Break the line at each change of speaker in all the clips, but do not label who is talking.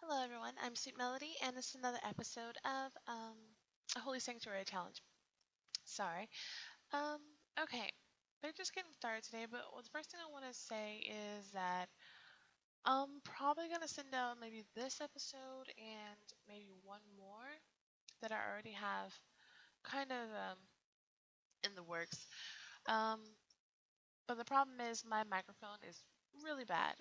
Hello everyone, I'm Sweet Melody and this is another episode of a Holy Sanctuary Challenge. Sorry. Um, okay, they're just getting started today, but the first thing I want to say is that I'm probably going to send out maybe this episode and maybe one more that I already have kind of in the works. Um, but the problem is my microphone is really bad.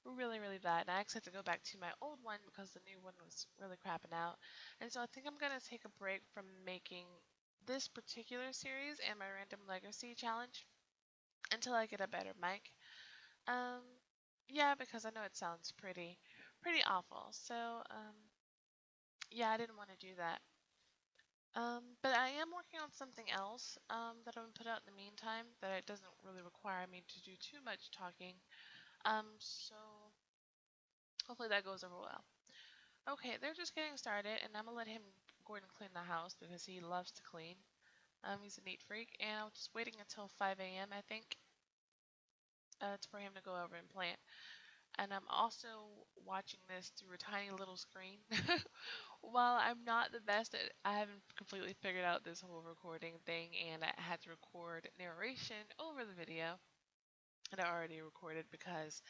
Really bad. And I actually had to go back to my old one because the new one was really crapping out. And so I think I'm going to take a break from making this particular series and my Random Legacy challenge until I get a better mic. Um, yeah, because I know it sounds pretty awful. So, yeah, I didn't want to do that. But I am working on something else that I'm going to put out in the meantime that it doesn't really require me to do too much talking. So hopefully that goes over well. Okay, they're just getting started, and I'm gonna let him go ahead and clean the house because he loves to clean. He's a neat freak, and I'm just waiting until 5 a.m. I think, for him to go over and plant. And I'm also watching this through a tiny little screen. While I'm not the best at, I haven't completely figured out this whole recording thing, and I had to record narration over the video, and I already recorded because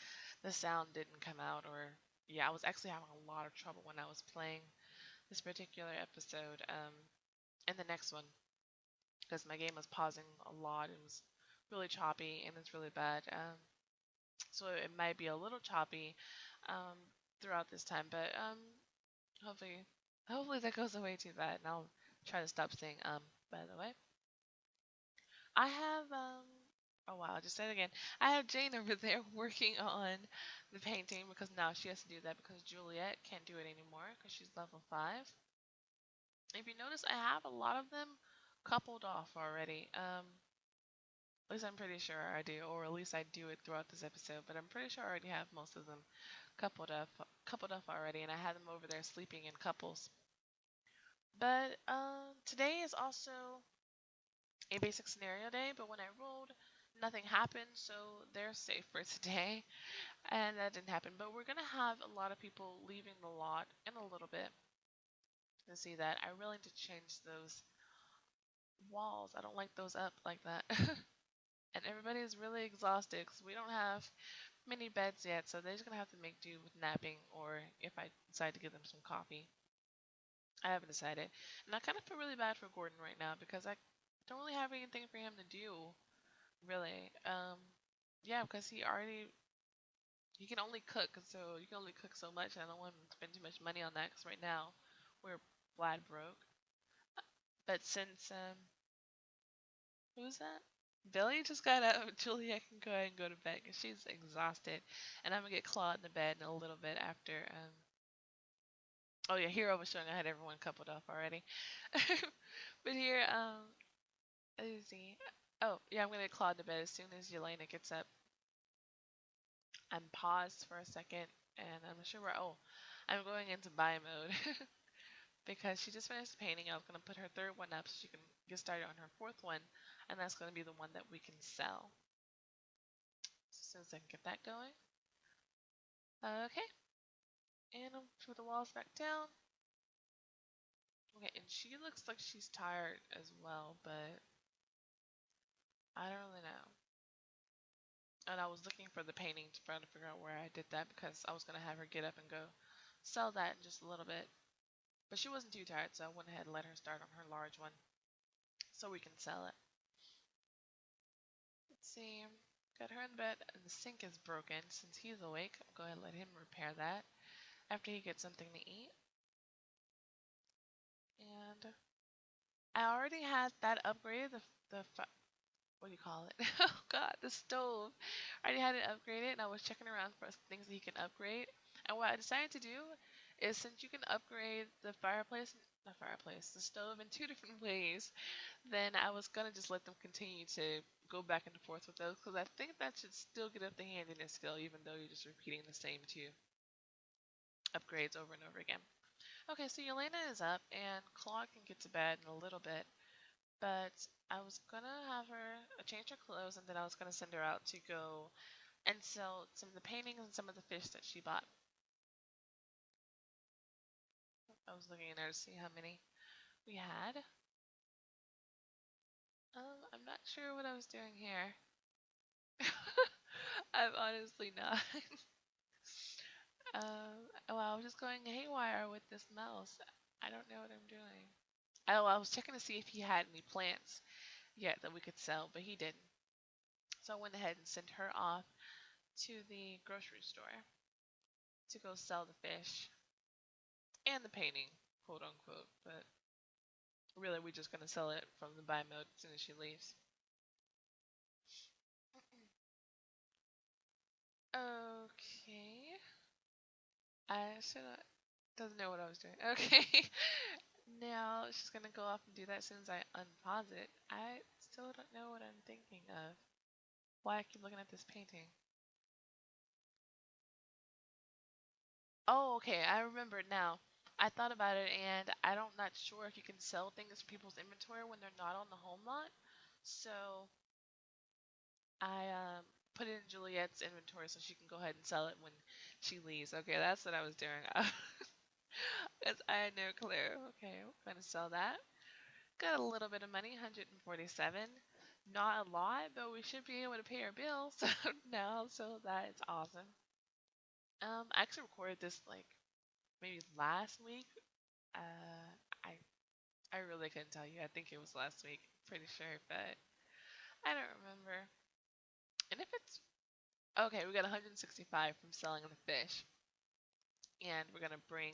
the sound didn't come out, or yeah, I was actually having a lot of trouble when I was playing this particular episode and the next one because my game was pausing a lot. It was really choppy and it's really bad. So it might be a little choppy um, throughout this time, but hopefully, hopefully that goes away too bad, and I'll try to stop saying By the way, I have oh wow, I just said it again. I have Jane over there working on the painting because now she has to do that because Juliet can't do it anymore because she's level 5. If you notice, I have a lot of them coupled off already. At least I'm pretty sure I do, or at least I do it throughout this episode. But I'm pretty sure I already have most of them coupled up already, and I had them over there sleeping in couples. But today is also a basic scenario day. But when I rolled, nothing happened, so they're safe for today, and that didn't happen. But we're gonna have a lot of people leaving the lot in a little bit. To see that, I really need to change those walls. I don't like those up like that. And everybody is really exhausted because we don't have many beds yet, so they're just gonna have to make do with napping, or if I decide to give them some coffee. I haven't decided, and I kind of feel really bad for Gordon right now because I don't really have anything for him to do, really. Yeah, because he can only cook, so you can only cook so much, and I don't want him to spend too much money on that because right now we're flat broke. But since who's that? Billy just got up. Julia can go ahead and go to bed because she's exhausted. And I'm going to get Claude in the bed in a little bit after. Oh, yeah, Hero was showing I had everyone coupled off already. But here, let's see. Oh, yeah, I'm going to get Claude in bed as soon as Yelena gets up. I'm paused for a second, and I'm not sure where. Oh, I'm going into buy mode because she just finished painting. I was going to put her third one up so she can get started on her fourth one, and that's going to be the one that we can sell. So as soon as I can get that going. Okay, and I'll put the walls back down. Okay, and she looks like she's tired as well, but I don't really know. And I was looking for the painting to try to figure out where I did that because I was going to have her get up and go sell that in just a little bit. But she wasn't too tired, so I went ahead and let her start on her large one so we can sell it. Let's see. Got her in bed, and the sink is broken. Since he's awake, I'll go ahead and let him repair that after he gets something to eat. And I already had that upgraded, the what do you call it? Oh God, the stove. I already had it upgraded, and I was checking around for things that you can upgrade. And what I decided to do is, since you can upgrade the the stove in 2 different ways, then I was gonna just let them continue to go back and forth with those because I think that should still get up the handiness skill, even though you're just repeating the same 2 upgrades over and over again. Okay, so Yelena is up, and Claude can get to bed in a little bit. But I was gonna have her change her clothes, and then I was gonna send her out to go and sell some of the paintings and some of the fish that she bought. I was looking in there to see how many we had. I'm not sure what I was doing here. I'm honestly not. Well, I was just going haywire with this mouse. I don't know what I'm doing. Oh, I was checking to see if he had any plants yet that we could sell, but he didn't. So I went ahead and sent her off to the grocery store to go sell the fish and the painting, quote unquote. But really, we're just gonna sell it from the buy mode as soon as she leaves. Okay. I should have. Doesn't know what I was doing. Okay. Now she's gonna go off and do that as soon as I unpause it. I still don't know what I'm thinking of. Why I keep looking at this painting. Oh, okay. I remember it now. I thought about it and I don't not sure if you can sell things from people's inventory when they're not on the home lot. So I put it in Juliet's inventory so she can go ahead and sell it when she leaves. Okay, that's what I was doing. Because I had no clue. Okay, we're gonna sell that. Got a little bit of money, 147. Not a lot, but we should be able to pay our bills now, so that is awesome. I actually recorded this like maybe last week. Uh, I I really couldn't tell you. I think it was last week, pretty sure, but I don't remember. And if it's okay, we got 165 from selling the fish, and we're gonna bring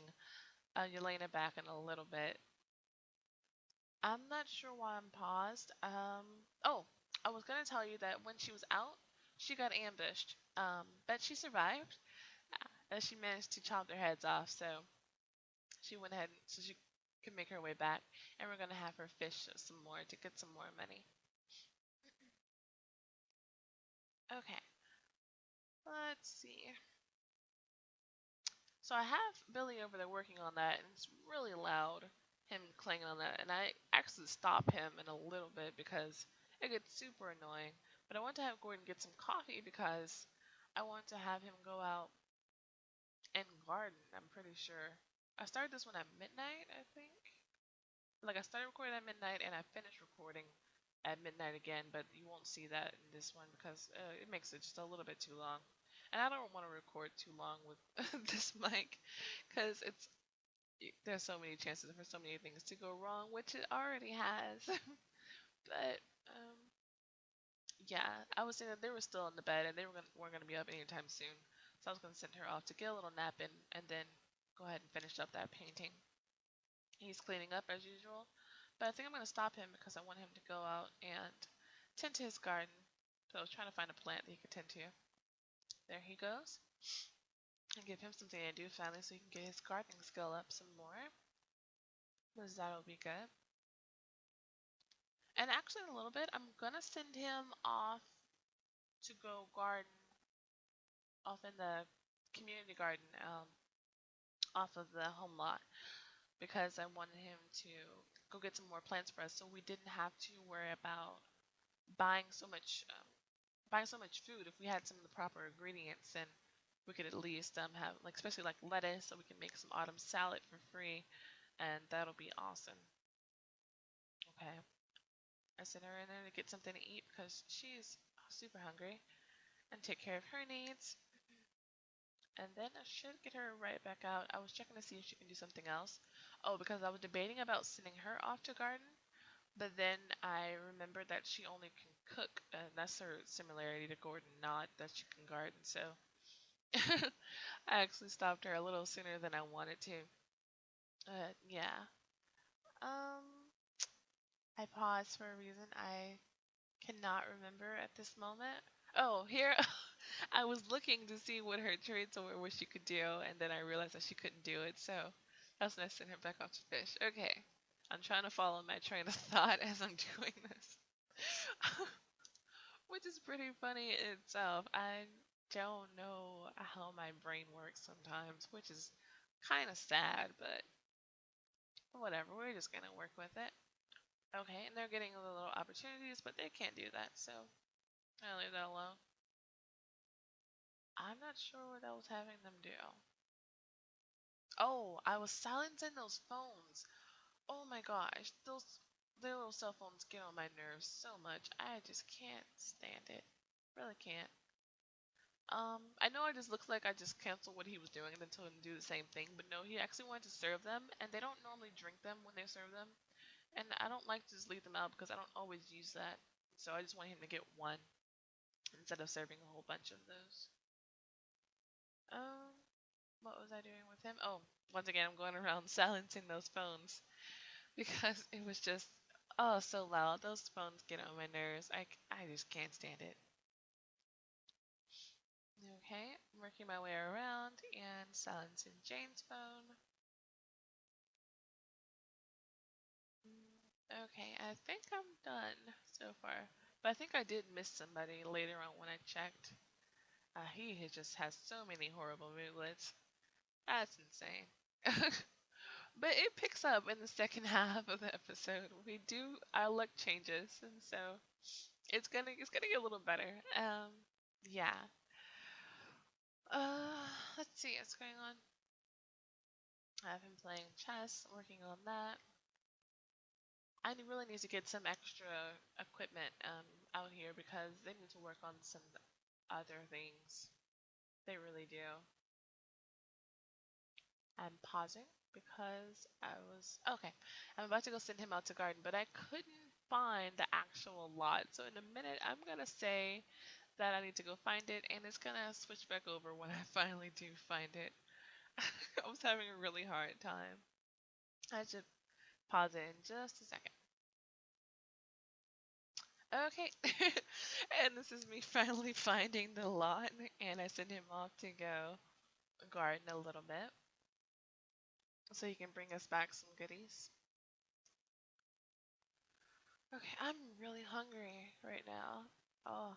Yelena back in a little bit. I'm not sure why I'm paused. Oh, I was gonna tell you that when she was out, she got ambushed. But she survived. And she managed to chop their heads off, so she went ahead so she could make her way back. And we're gonna have her fish some more to get some more money. Okay, let's see. So I have Billy over there working on that, and it's really loud, him clanging on that. And I actually stop him in a little bit because it gets super annoying. But I want to have Gordon get some coffee because I want to have him go out and garden. I'm pretty sure. I started this one at midnight, I think. Like I started recording at midnight and I finished recording at midnight again, but you won't see that in this one because it makes it just a little bit too long. And I don't want to record too long with this mic because there's so many chances for so many things to go wrong, which it already has. But um, yeah, I was saying that they were still in the bed and weren't gonna be up anytime soon. So I was gonna send her off to get a little nap and then go ahead and finish up that painting. He's cleaning up as usual, but I think I'm gonna stop him because I want him to go out and tend to his garden. So I was trying to find a plant that he could tend to. There he goes. And give him something to do finally so he can get his gardening skill up some more. Because that'll be good. And actually, in a little bit, I'm gonna send him off to go garden off in the community garden off of the home lot because I wanted him to go get some more plants for us so we didn't have to worry about buying so much food. If we had some of the proper ingredients, then we could at least have like especially like lettuce so we can make some autumn salad for free, and that'll be awesome. Okay, I sent her in there to get something to eat because she's super hungry and take care of her needs. And then I should get her right back out. I was checking to see if she can do something else. Oh, because I was debating about sending her off to garden, but then I remembered that she only can cook, and that's her similarity to Gordon, not that she can garden. So I actually stopped her a little sooner than I wanted to. Yeah. Um, I paused for a reason I cannot remember at this moment. Oh, here I was looking to see what her traits were, what she could do, and then I realized that she couldn't do it. So that's when I sent her back off to fish. Okay, I'm trying to follow my train of thought as I'm doing this, which is pretty funny in itself. I don't know how my brain works sometimes, which is kind of sad, but whatever. We're just gonna work with it. Okay, and they're getting the little opportunities, but they can't do that, so I'll leave that alone. I'm not sure what I was having them do. Oh, I was silencing those phones. Oh my gosh, those their little cell phones get on my nerves so much. I just can't stand it. Really can't. I know I just looked like I just canceled what he was doing and then told him to do the same thing, but no, he actually wanted to serve them, and they don't normally drink them when they serve them, and I don't like to just leave them out because I don't always use that. So I just want him to get one instead of serving a whole bunch of those. Um, what was I doing with him? Oh, once again, I'm going around silencing those phones because it was just oh so loud. Those phones get on my nerves. I just can't stand it. Okay, I'm working my way around and silencing Jane's phone. Okay, I think I'm done so far. But I think I did miss somebody later on when I checked. Just has so many horrible movelets. That's insane. But it picks up in the second half of the episode. We do our luck changes, and so it's gonna get a little better. Yeah. Let's see what's going on. I've been playing chess, working on that. I really need to get some extra equipment out here because they need to work on some other things. They really do. I'm pausing because I was okay. I'm about to go send him out to garden, but I couldn't find the actual lot. So in a minute, I'm gonna say that I need to go find it, and it's gonna switch back over when I finally do find it. I was having a really hard time. I should pause it in just a second. Okay. And this is me finally finding the lot, and I send him off to go garden a little bit so he can bring us back some goodies. Okay, I'm really hungry right now. Oh,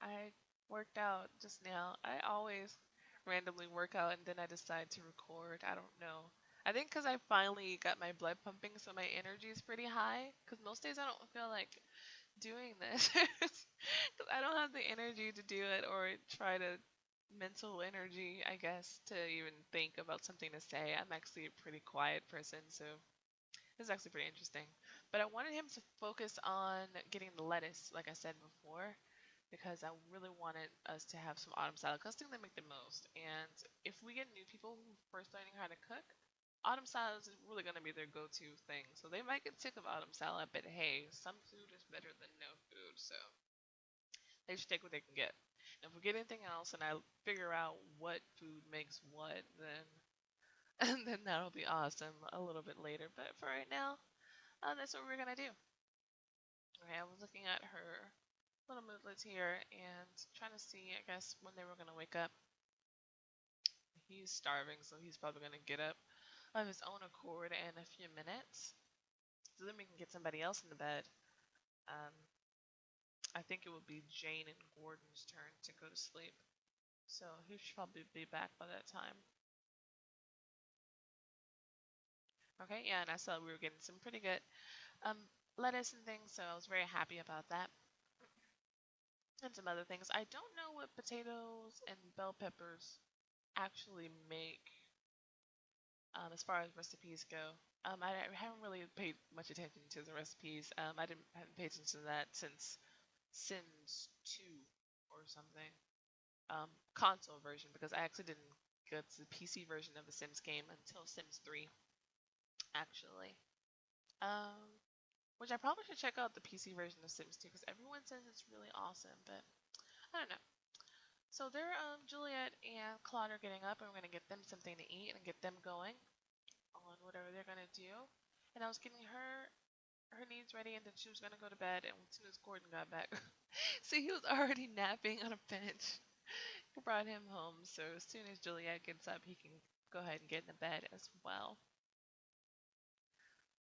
I worked out just now. I always randomly work out and then I decide to record. I don't know. I think because I finally got my blood pumping, so my energy is pretty high. Because most days I don't feel like doing this. Because I don't have the energy to do it or try to mental energy, I guess, to even think about something to say. I'm actually a pretty quiet person, so this is actually pretty interesting. But I wanted him to focus on getting the lettuce, like I said before, because I really wanted us to have some autumn salad. Cause I think they make the most. And if we get new people who are first learning how to cook, autumn salad is really gonna be their go-to thing. So they might get sick of autumn salad, but hey, some food is better than no food. So they should take what they can get. And if we get anything else, and I figure out what food makes what, then and then that'll be awesome a little bit later. But for right now, that's what we're gonna do. Okay, I was looking at her little moodlets here and trying to see, I guess, when they were gonna wake up. He's starving, so he's probably gonna get up of his own accord in a few minutes. So then we can get somebody else in the bed. Um, I think it would be Jane and Gordon's turn to go to sleep. So he should probably be back by that time. Okay, yeah, and I saw we were getting some pretty good um, lettuce and things, so I was very happy about that. And some other things. I don't know what potatoes and bell peppers actually make as far as recipes go. I haven't really paid much attention to the recipes. Haven't paid attention to that since Sims 2 or something. Console version because I actually didn't get the PC version of the Sims game until Sims 3 actually. Um, which I probably should check out the PC version of Sims 2 because everyone says it's really awesome, but I don't know. So they're Juliet and Claude are getting up, and we're gonna get them something to eat and get them going on whatever they're gonna do. And I was getting her needs ready, and then she was gonna go to bed. And as soon as Gordon got back, see, he was already napping on a bench. We brought him home, so as soon as Juliet gets up, he can go ahead and get in the bed as well.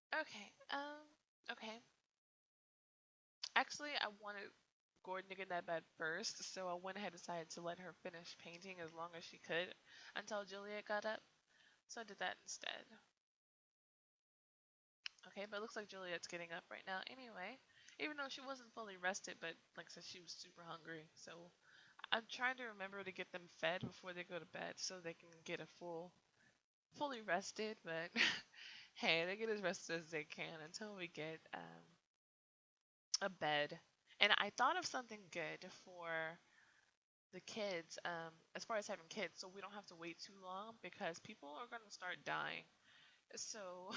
Okay, okay. Actually, I wanted Gordon to get in that bed first, so I went ahead and decided to let her finish painting as long as she could until Juliet got up. So I did that instead. Okay, but it looks like Juliet's getting up right now anyway, even though she wasn't fully rested, but like I said, she was super hungry. So I'm trying to remember to get them fed before they go to bed so they can get a full fully rested, but hey, they get as rested as they can until we get a bed. And I thought of something good for the kids, as far as having kids, so we don't have to wait too long because people are going to start dying. So,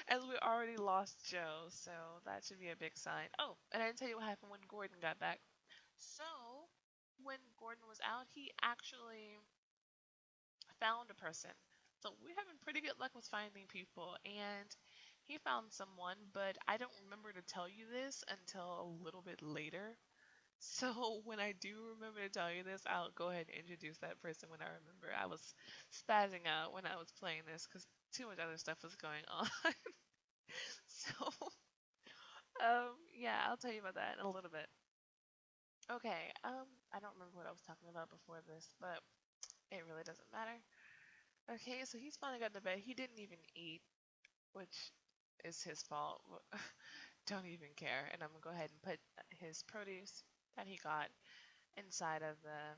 as we already lost Joe, so that should be a big sign. Oh, and I didn't tell you what happened when Gordon got back. So, when Gordon was out, he actually found a person. So, we're having pretty good luck with finding people, and he found someone, but I don't remember to tell you this until a little bit later. So when I do remember to tell you this, I'll go ahead and introduce that person when I remember. I was spazzing out when I was playing this because too much other stuff was going on. So yeah, I'll tell you about that in a little bit. Okay, I don't remember what I was talking about before this, but it really doesn't matter. Okay, so he's finally got to bed. He didn't even eat, which is his fault. Don't even care. And I'm gonna go ahead and put his produce that he got inside of the.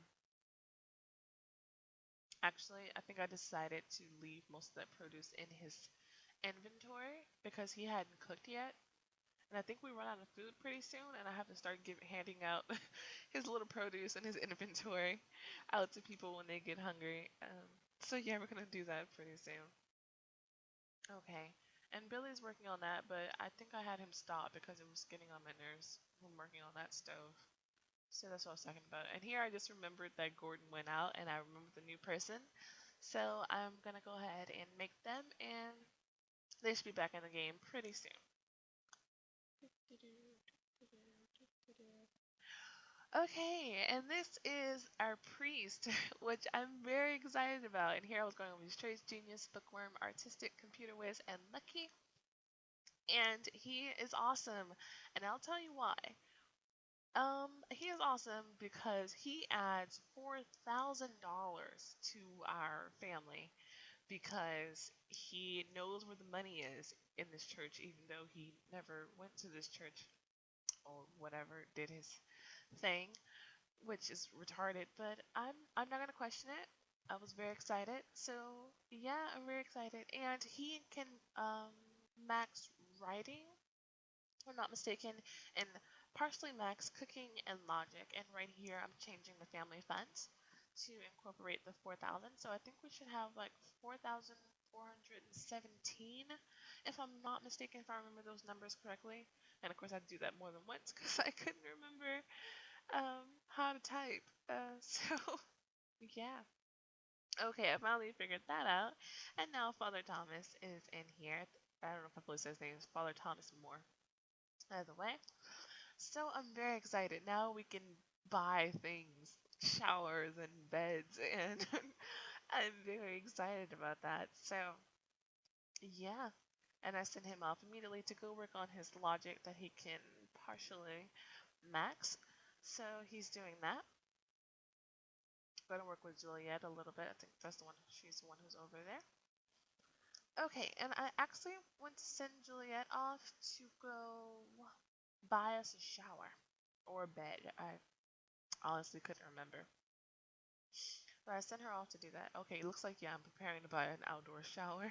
Actually, I think I decided to leave most of that produce in his inventory because he hadn't cooked yet. And I think we run out of food pretty soon, and I have to start handing out his little produce and his inventory out to people when they get hungry. So yeah, we're gonna do that pretty soon. Okay. And Billy's working on that, but I think I had him stop because it was getting on my nerves when working on that stove. So that's what I was talking about. And here I just remembered that Gordon went out and I remembered the new person. So I'm gonna go ahead and make them and they should be back in the game pretty soon. Okay, and this is our priest, which I'm very excited about. And here I was going with Trace Genius, Bookworm, Artistic, Computer Whiz, and Lucky. And he is awesome. And I'll tell you why. He is awesome because he adds $4,000 to our family because he knows where the money is in this church, even though he never went to this church or whatever, did his thing, which is retarded. But I'm not gonna question it. I was very excited, so yeah, I'm very excited, and he can max writing if I'm not mistaken, and partially max cooking and logic. And right here, I'm changing the family funds to incorporate the 4,000. So I think we should have like 4,417, if I'm not mistaken, if I remember those numbers correctly. And of course, I do that more than once because I couldn't remember how to type. So yeah. Okay, I finally figured that out. And now Father Thomas is in here. I don't know if I fully said his name is Father Thomas Moore. Either way. So I'm very excited. Now we can buy things, showers and beds, and I'm very excited about that. So yeah. And I sent him off immediately to go work on his logic that he can partially max. So he's doing that. Gonna work with Juliet a little bit. I think that's the one. She's the one who's over there. Okay, and I actually want to send Juliet off to go buy us a shower or a bed. I honestly couldn't remember. But I sent her off to do that. Okay, it looks like, yeah, I'm preparing to buy an outdoor shower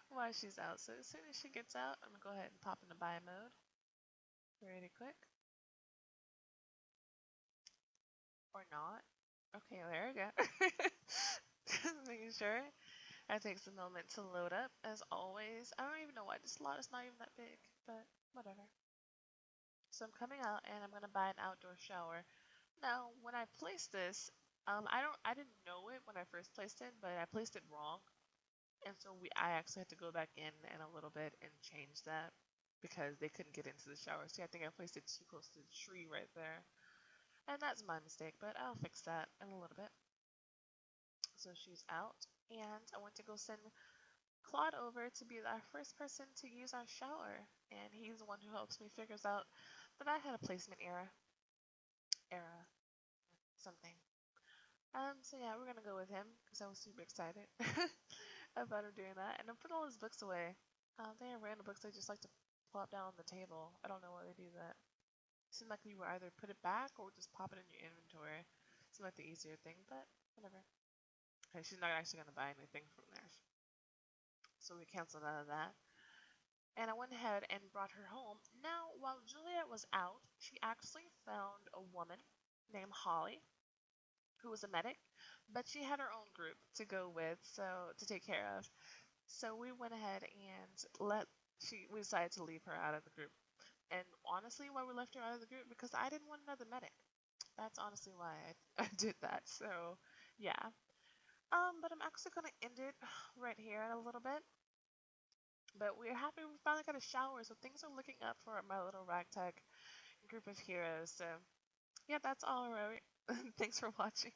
while she's out. So as soon as she gets out, I'm gonna go ahead and pop into buy mode really quick. Or not. Okay, there we go. Just making sure. That takes a moment to load up, as always. I don't even know why this slot is not even that big, but whatever. So I'm coming out and I'm gonna buy an outdoor shower. Now, when I placed this, I didn't know it when I first placed it, but I placed it wrong. And so I actually had to go back in a little bit and change that because they couldn't get into the shower. See, I think I placed it too close to the tree right there. And that's my mistake, but I'll fix that in a little bit. So she's out, and I went to go send Claude over to be our first person to use our shower. And he's the one who helps me figures out that I had a placement error, something. So yeah, we're gonna go with him because I was super excited about him doing that. And I put all his books away. They have random books they just like to plop down on the table. I don't know why they do that. Seemed like you would either put it back or just pop it in your inventory. Seemed like the easier thing, but whatever. Okay, she's not actually gonna buy anything from there. so we canceled out of that. And I went ahead and brought her home. Now, while Juliet was out, she actually found a woman named Holly who was a medic, but she had her own group to go with, so to take care of. So we went ahead and we decided to leave her out of the group. And honestly, why we left her out of the group, because I didn't want another medic. That's honestly why I did that. So yeah. But I'm actually gonna end it right here in a little bit. But we're happy we finally got a shower, so things are looking up for my little ragtag group of heroes. So yeah, that's all right. Thanks for watching.